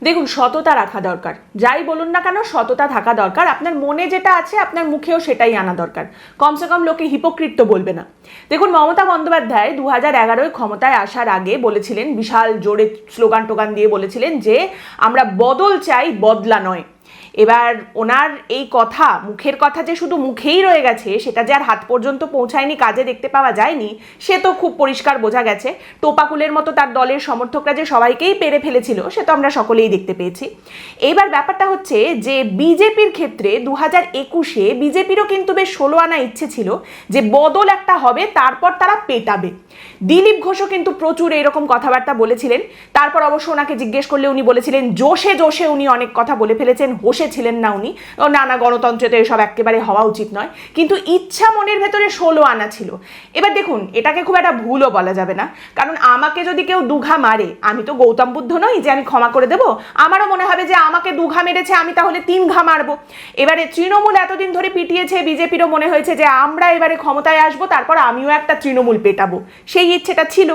দেখুন, সততা রাখা দরকার। যাই বলুন না কেন, সততা থাকা দরকার। আপনার মনে যেটা আছে আপনার মুখেও সেটাই আনা দরকার। কমসে কম লোকে হিপোক্রিট তো বলবে না। দেখুন, মমতা বন্দ্যোপাধ্যায় 2011 ক্ষমতায় আসার আগে বলেছিলেন, বিশাল জোরে স্লোগান টোগান দিয়ে বলেছিলেন যে আমরা বদল চাই, বদলা নয়। এবার ওনার এই কথা, মুখের কথা যে শুধু মুখেই রয়ে গেছে, সেটা যে আর হাত পর্যন্ত পৌঁছায়নি, কাজে দেখতে পাওয়া যায়নি, সে তো খুব পরিষ্কার বোঝা গেছে। টোপাকুলের মতো তার দলের সমর্থকরা যে সবাইকেই পেরে ফেলেছিল, সে তো আমরা সকলেই দেখতে পেয়েছি। এইবার ব্যাপারটা হচ্ছে যে বিজেপির ক্ষেত্রে 2021-এ বিজেপিরও কিন্তু বেশ 16 আনা ইচ্ছে ছিল যে বদল একটা হবে, তারপর তারা পেটাবে। দিলীপ ঘোষও কিন্তু প্রচুর এরকম কথাবার্তা বলেছিলেন। তারপর অবশ্য ওনাকে জিজ্ঞেস করলে উনি বলেছিলেন জোশে জোশে উনি অনেক কথা বলে ফেলেছেন, হোশে ছিলেন না উনি। না, গণতন্ত্রে তো এসব একেবারে হওয়া উচিত নয়, কিন্তু ইচ্ছা মনের ভেতরে 16 আনা ছিল। এবার দেখুন, এটাকে খুব একটা ভুলও বলা যাবে না, কারণ আমাকে যদি কেউ দুঘা মারে, আমি তো গৌতম বুদ্ধ নই যে আমি ক্ষমা করে দেবো। আমারও মনে হবে যে আমাকে দুঘা মেরেছে, আমি তাহলে 3 ঘা মারবো। এবারে তৃণমূল এতদিন ধরে পিটিয়েছে, বিজেপিরও মনে হয়েছে যে আমরা এবারে ক্ষমতায় আসবো, তারপর আমিও একটা তৃণমূল পেটাবো, সেই ইচ্ছেটা ছিল।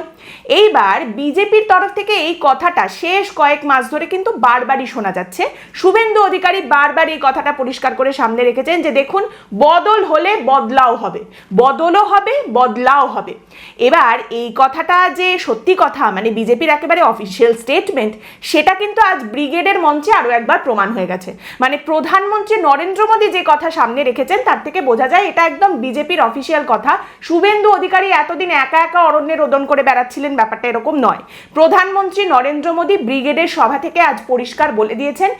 এইবার বিজেপির তরফ থেকে এই কথাটা শেষ কয়েক মাস ধরে কিন্তু বারবারই শোনা যাচ্ছে। শুভেন্দু অধিকারী বারবার এই কথাটা পরিষ্কার করে সামনে রেখেছেন যে দেখুন, বদল হলে বদলাও হবে, বদলও হবে, বদলাও হবে। এবার এই কথাটা যে সত্যি কথা, মানে বিজেপির একেবারে অফিসিয়াল স্টেটমেন্ট, সেটা কিন্তু আজ ব্রিগেডের মঞ্চে আরো একবার প্রমাণ হয়ে গেছে। মানে প্রধানমন্ত্রী নরেন্দ্র মোদী যে কথা সামনে রেখেছেন, তার থেকে বোঝা যায় এটা একদম বিজেপির অফিসিয়াল কথা। শুভেন্দু অধিকারী এতদিন একা একা অরণ্যে রোদন করে বেড়াচ্ছিলেন, ব্যাপারটা এরকম নয়। প্রধানমন্ত্রী নরেন্দ্র মোদী ব্রিগেডের সভা থেকে আজ পরিষ্কার বলে দিয়েছেন,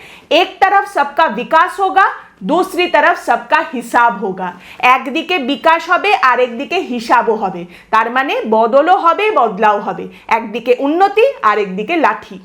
এক তরফ সবকা বিকাশ হোগা, दूसरी तरफ सबका হিসাব হোগা। একদিকে বিকাশ হবে, আরেকদিকে হিসাবও হবে। তার মানে বদলও হবে, বদলাও হবে। একদিকে উন্নতি, আরেকদিকে লাঠি।